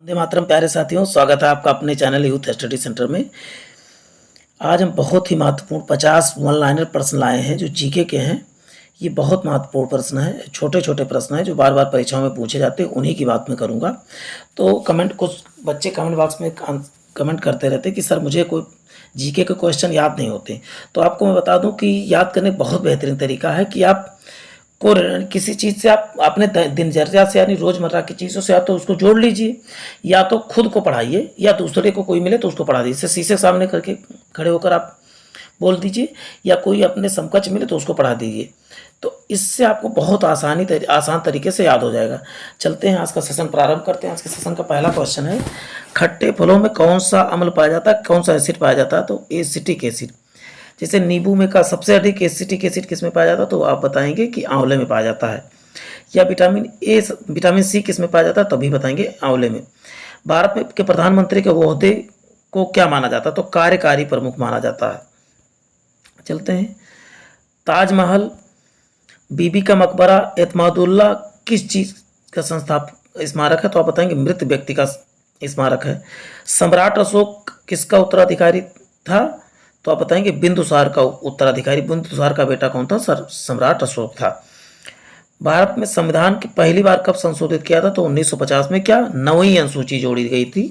वंदे मातरम प्यारे साथियों, स्वागत है आपका अपने चैनल यूथ स्टडी सेंटर में। आज हम बहुत ही महत्वपूर्ण 50 वन लाइनर प्रश्न लाए हैं जो जीके के हैं। ये बहुत महत्वपूर्ण प्रश्न है, छोटे छोटे प्रश्न हैं जो बार बार परीक्षाओं में पूछे जाते हैं, उन्हीं की बात मैं करूँगा। तो कुछ बच्चे कमेंट बॉक्स में कमेंट करते रहते कि सर मुझे कोई जीके के क्वेश्चन याद नहीं होते। तो आपको मैं बता दूं कि याद करने का बहुत बेहतरीन तरीका है कि आप को किसी चीज़ से आप अपने दिनचर्या से यानी रोज़मर्रा की चीज़ों से या तो उसको जोड़ लीजिए, या तो खुद को पढ़ाइए, या दूसरे को कोई मिले तो उसको पढ़ा दीजिए। शीशे के सामने करके खड़े होकर आप बोल दीजिए, या कोई अपने समकक्ष मिले तो उसको पढ़ा दीजिए। तो इससे आपको बहुत आसान तरीके से याद हो जाएगा। चलते हैं, आज का सेशन प्रारंभ करते हैं। आज के सेशन का पहला क्वेश्चन है, खट्टे फलों में कौन सा अम्ल पाया जाता है, कौन सा एसिड पाया जाता है? तो एसिटिक एसिड। जैसे नींबू में का सबसे अधिक एसिटिक एसिड किस में पाया जाता है? तो आप बताएंगे कि आंवले में पाया जाता है। या विटामिन सी किस में पाया जाता है? तभी बताएंगे आंवले में। भारत में के प्रधानमंत्री के ओहदे को क्या माना जाता है? तो कार्यकारी प्रमुख माना जाता है। चलते हैं, ताजमहल, बीबी का मकबरा, एतमादुल्ला किस चीज़ का स्मारक है? तो आप बताएंगे मृत व्यक्ति का स्मारक है। सम्राट अशोक किसका उत्तराधिकारी था? तो आप बताएंगे बिंदुसार का उत्तराधिकारी। बिंदुसार का बेटा कौन था? सर सम्राट अशोक था। भारत में संविधान की पहली बार कब संशोधित किया था? तो 1950 में। क्या 9वीं अनुसूची जोड़ी गई थी।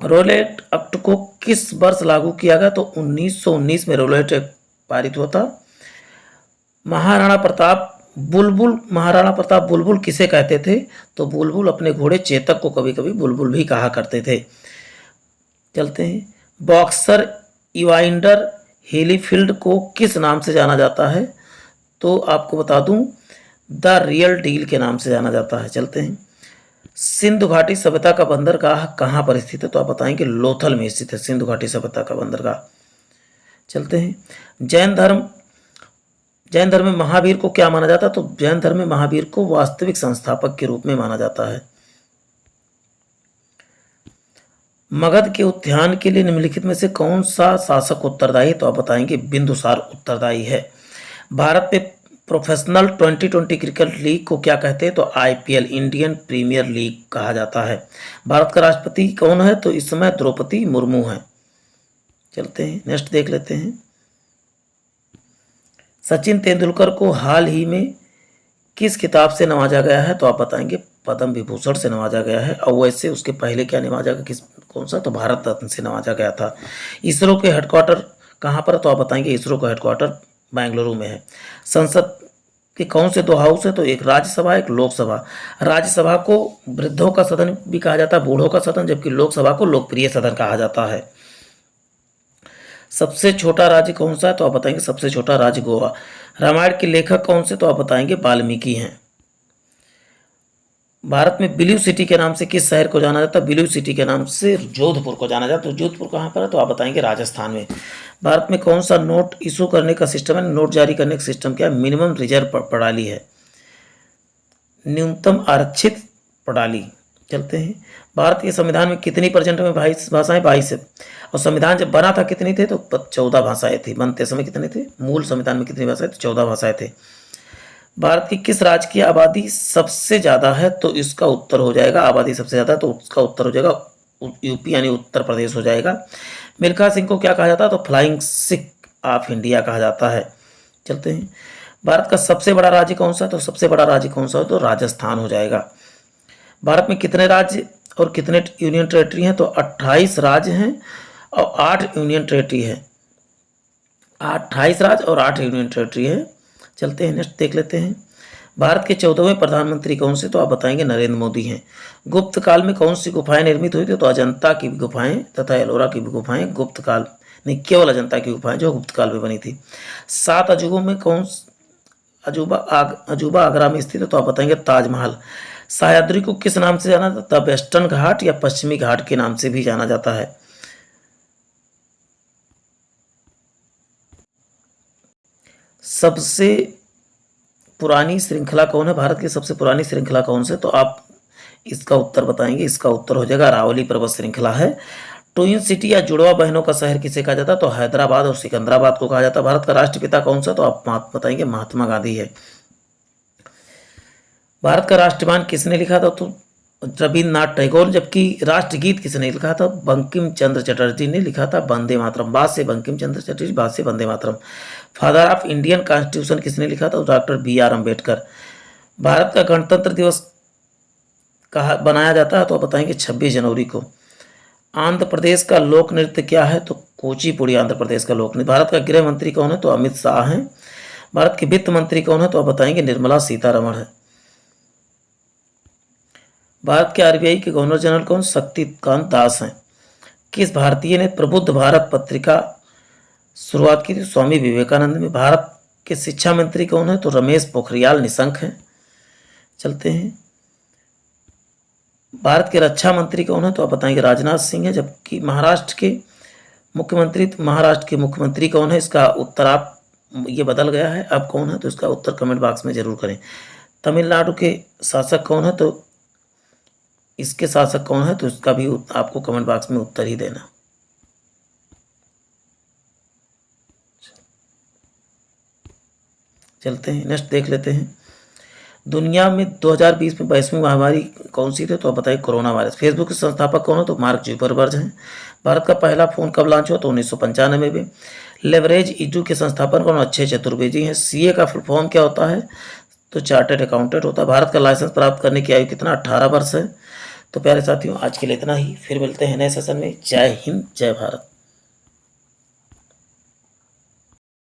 रोलेट एक्ट को किस वर्ष लागू किया गया? तो 1919 में रोलेट एक्ट पारित हुआ था। महाराणा प्रताप बुलबुल किसे कहते थे? तो बुलबुल अपने घोड़े चेतक को कभी कभी बुलबुल भी कहा करते थे। चलते हैं, बॉक्सर इवाइंडर हेलीफील्ड को किस नाम से जाना जाता है? तो आपको बता दूं, द रियल डील के नाम से जाना जाता है। चलते हैं, सिंधु घाटी सभ्यता का बंदरगाह कहाँ पर स्थित है? तो आप बताएंगे लोथल में स्थित है सिंधु घाटी सभ्यता का बंदरगाह। चलते हैं, जैन धर्म में महावीर को क्या माना जाता है? तो जैन धर्म में महावीर को वास्तविक संस्थापक के रूप में माना जाता है। मगध के उत्थान के लिए निम्नलिखित में से कौन सा शासक उत्तरदायी? तो आप बताएंगे बिंदुसार उत्तरदायी है। भारत में प्रोफेशनल 2020 क्रिकेट लीग को क्या कहते हैं? तो आईपीएल, इंडियन प्रीमियर लीग कहा जाता है। भारत का राष्ट्रपति कौन है? तो इस समय द्रौपदी मुर्मू है। चलते हैं, नेक्स्ट देख लेते हैं, सचिन तेंदुलकर को हाल ही में किस किताब से नवाजा गया है? तो आप बताएंगे पद्म विभूषण से नवाजा गया है। और वैसे उसके पहले क्या नवाजा गया, कौन सा? तो भारत रत्न से नवाजा गया था। इसरो के हेडक्वार्टर कहाँ पर? तो आप बताएंगे इसरो का हेडक्वार्टर बेंगलुरु में है। संसद के कौन से 2 हाउस है? तो एक राज्यसभा, एक लोकसभा। राज्यसभा को वृद्धों का सदन भी कहा जाता है, बूढ़ों का सदन, जबकि लोकसभा को लोकप्रिय सदन कहा जाता है। सबसे छोटा राज्य कौन सा है? तो आप बताएंगे सबसे छोटा राज्य गोवा। रामायण के लेखक कौन से? तो आप बताएंगे वाल्मीकि हैं। भारत में ब्लू सिटी के नाम से किस शहर को जाना जाता है? ब्लू सिटी के नाम से जोधपुर को जाना जाता है। तो जोधपुर कहाँ पर है? तो आप बताएंगे राजस्थान में। भारत में कौन सा नोट इशू करने का सिस्टम है? नोट जारी करने का सिस्टम क्या है? मिनिमम रिजर्व प्रणाली है, न्यूनतम आरक्षित प्रणाली। चलते हैं, भारत के संविधान में कितनी परसेंट में भाषाएं? 22 है। और संविधान जब बना था कितनी थे? तो 14 भाषाएं थी। बनते समय कितने थे? मूल संविधान में कितनी भाषाएं? तो 14 भाषाएं थे। भारत की किस राज्य की आबादी सबसे ज़्यादा है? तो इसका उत्तर हो जाएगा, आबादी सबसे ज़्यादा है तो उसका उत्तर हो जाएगा यूपी यानी उत्तर प्रदेश हो जाएगा। मिल्खा सिंह को क्या कहा जाता है? तो फ्लाइंग सिख ऑफ इंडिया कहा जाता है। चलते हैं, भारत का सबसे बड़ा राज्य कौन सा है? तो सबसे बड़ा राज्य कौन सा है? तो राजस्थान हो जाएगा। भारत में कितने राज्य और कितने यूनियन टेरेटरी हैं? तो 28 राज्य हैं और 8 यूनियन टेरेटरी है। 28 राज्य और 8 यूनियन टेरेटरी है। चलते हैं, नेक्स्ट देख लेते हैं, भारत के 14वें प्रधानमंत्री कौन से? तो आप बताएंगे नरेंद्र मोदी हैं। गुप्त काल में कौन सी गुफाएं निर्मित हुई थी? तो अजंता की गुफाएं तथा एलोरा की गुफाएं गुप्त काल नहीं, केवल अजंता की गुफाएं जो गुप्त काल में बनी थी। 7 अजूबों में कौन अजूबा आगरा में स्थित है? तो आप बताएंगे ताजमहल। सह्याद्री को किस नाम से जाना जाता है? वेस्टर्न घाट या पश्चिमी घाट के नाम से भी जाना जाता है। सबसे पुरानी श्रृंखला कौन है? भारत की सबसे पुरानी श्रृंखला कौन से? तो आप इसका उत्तर बताएंगे, इसका उत्तर हो जाएगा अरावली पर्वत श्रृंखला है। ट्विन सिटी या जुड़वा बहनों का शहर किसे कहा जाता है? तो हैदराबाद और सिकंदराबाद को कहा जाता है। भारत का राष्ट्रपिता कौन सा? तो आप बताएंगे महात्मा गांधी है। भारत का राष्ट्रगान किसने लिखा था? तो रविन्द्रनाथ टैगोर। जबकि राष्ट्रगीत किसने लिखा था? बंकिम चंद्र चटर्जी ने लिखा था, वंदे मातरम। बाद से बंकिम चंद्र चटर्जी, बाद से Vande Mataram. Father of Indian constitution किसने लिखा था? Doctor B R Ambedkar. Bharat का गणतंत्र दिवस कहा बनाया जाता है? तो आप बताएंगे 26 जनवरी को। आंध्र प्रदेश का लोक नृत्य क्या है? तो कुचिपुड़ी आंध्र प्रदेश का लोक नृत्य। भारत का गृह मंत्री कौन है? तो अमित शाह हैं। भारत के वित्त मंत्री कौन है? तो आप बताएंगे निर्मला सीतारमण है। भारत के आरबीआई के गवर्नर जनरल कौन? शक्तिकांत दास हैं। किस भारतीय ने प्रबुद्ध भारत पत्रिका शुरुआत की थी? स्वामी विवेकानंद में। भारत के शिक्षा मंत्री कौन है? तो रमेश पोखरियाल निशंक हैं। चलते हैं, भारत के रक्षा मंत्री कौन है? तो आप बताएंगे राजनाथ सिंह है। जबकि महाराष्ट्र के मुख्यमंत्री कौन है? इसका उत्तर आप ये बदल गया है, अब कौन है? तो इसका उत्तर कमेंट बॉक्स में जरूर करें। तमिलनाडु के शासक कौन है? तो इसके शासक कौन है? तो इसका भी आपको कमेंट बॉक्स में उत्तर ही देना। चलते हैं, नेक्स्ट देख लेते हैं। दुनिया में 2020 में 22वीं महामारी कौन सी थी? तो आप बताइए कोरोना वायरस। फेसबुक के संस्थापक कौन है? तो मार्क जुकरबर्ग हैं। भारत का पहला फोन कब लॉन्च हुआ? तो 1995 में। लेवरेज इजू के संस्थापक कौन? अक्षय चतुर्वेदी हैं। सीए का फुल फॉर्म क्या होता है? तो चार्टर्ड अकाउंटेंट होता है। भारत का लाइसेंस प्राप्त करने की आयु कितना? 18 वर्ष है। तो प्यारे साथियों, आज के लिए इतना ही। फिर मिलते हैं नए सेशन में। जय हिंद, जय भारत।